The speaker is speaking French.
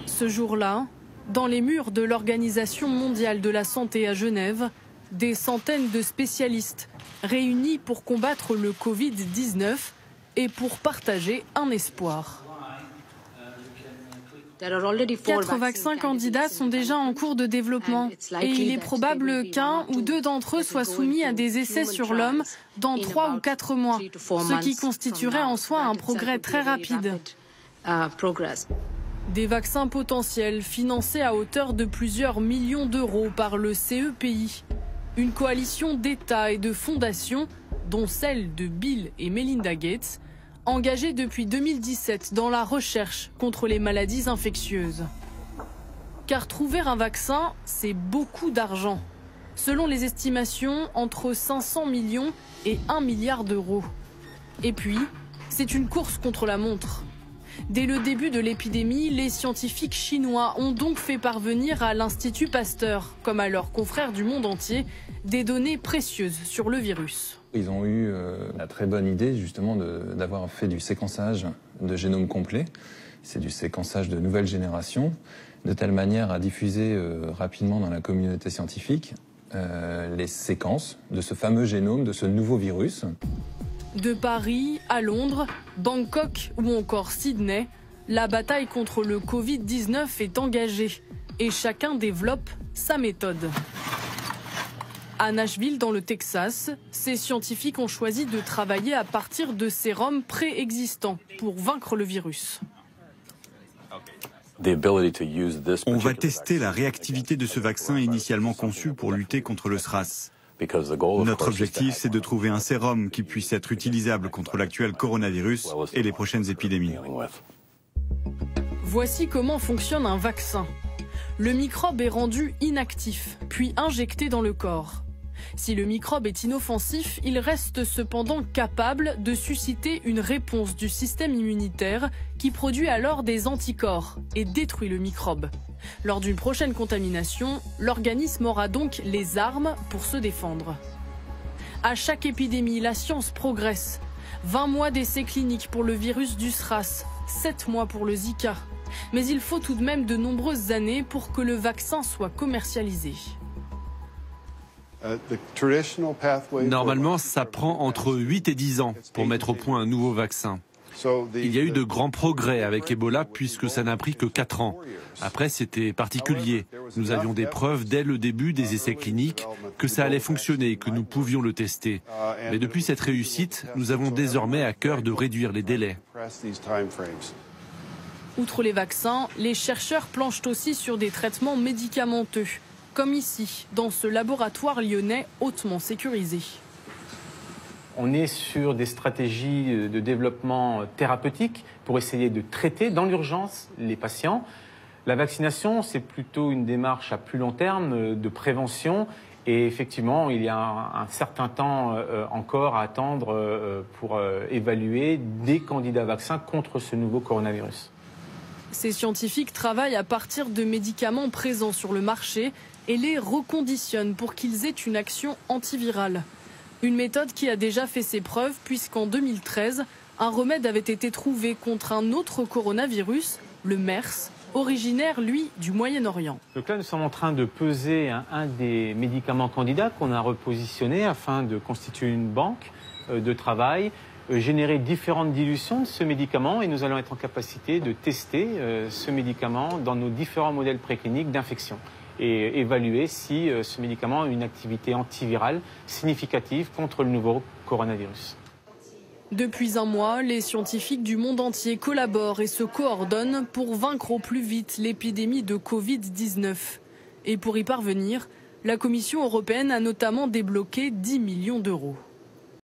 Ce jour-là, dans les murs de l'Organisation mondiale de la santé à Genève, des centaines de spécialistes réunis pour combattre le Covid-19 et pour partager un espoir. 4 vaccins candidats sont déjà en cours de développement et il est probable qu'un ou deux d'entre eux soient soumis à des essais sur l'homme dans 3 ou 4 mois, ce qui constituerait en soi un progrès très rapide. Des vaccins potentiels financés à hauteur de plusieurs millions d'euros par le CEPI, une coalition d'États et de fondations, dont celle de Bill et Melinda Gates, engagés depuis 2017 dans la recherche contre les maladies infectieuses. Car trouver un vaccin, c'est beaucoup d'argent. Selon les estimations, entre 500 millions et 1 milliard d'euros. Et puis, c'est une course contre la montre. Dès le début de l'épidémie, les scientifiques chinois ont donc fait parvenir à l'Institut Pasteur, comme à leurs confrères du monde entier, des données précieuses sur le virus. Ils ont eu la très bonne idée justement d'avoir fait du séquençage de génome complet. C'est du séquençage de nouvelle génération, de telle manière à diffuser rapidement dans la communauté scientifique les séquences de ce fameux génome, de ce nouveau virus. De Paris à Londres, Bangkok ou encore Sydney, la bataille contre le Covid-19 est engagée et chacun développe sa méthode. À Nashville, dans le Texas, ces scientifiques ont choisi de travailler à partir de sérums préexistants pour vaincre le virus. On va tester la réactivité de ce vaccin initialement conçu pour lutter contre le SRAS. Notre objectif, c'est de trouver un sérum qui puisse être utilisable contre l'actuel coronavirus et les prochaines épidémies. Voici comment fonctionne un vaccin. Le microbe est rendu inactif, puis injecté dans le corps. Si le microbe est inoffensif, il reste cependant capable de susciter une réponse du système immunitaire qui produit alors des anticorps et détruit le microbe. Lors d'une prochaine contamination, l'organisme aura donc les armes pour se défendre. À chaque épidémie, la science progresse. 20 mois d'essais cliniques pour le virus du SRAS, 7 mois pour le Zika. Mais il faut tout de même de nombreuses années pour que le vaccin soit commercialisé. Normalement, ça prend entre 8 et 10 ans pour mettre au point un nouveau vaccin. Il y a eu de grands progrès avec Ebola puisque ça n'a pris que 4 ans. Après, c'était particulier. Nous avions des preuves dès le début des essais cliniques que ça allait fonctionner, que nous pouvions le tester. Mais depuis cette réussite, nous avons désormais à cœur de réduire les délais. Outre les vaccins, les chercheurs planchent aussi sur des traitements médicamenteux, comme ici, dans ce laboratoire lyonnais hautement sécurisé. On est sur des stratégies de développement thérapeutique pour essayer de traiter dans l'urgence les patients. La vaccination, c'est plutôt une démarche à plus long terme de prévention. Et effectivement, il y a un certain temps encore à attendre pour évaluer des candidats vaccins contre ce nouveau coronavirus. Ces scientifiques travaillent à partir de médicaments présents sur le marché et les reconditionnent pour qu'ils aient une action antivirale. Une méthode qui a déjà fait ses preuves puisqu'en 2013, un remède avait été trouvé contre un autre coronavirus, le MERS, originaire, lui, du Moyen-Orient. Donc là, nous sommes en train de peser un des médicaments candidats qu'on a repositionné afin de constituer une banque de travail, générer différentes dilutions de ce médicament et nous allons être en capacité de tester ce médicament dans nos différents modèles précliniques d'infection et évaluer si ce médicament a une activité antivirale significative contre le nouveau coronavirus. Depuis un mois, les scientifiques du monde entier collaborent et se coordonnent pour vaincre au plus vite l'épidémie de Covid-19. Et pour y parvenir, la Commission européenne a notamment débloqué 10 millions d'euros.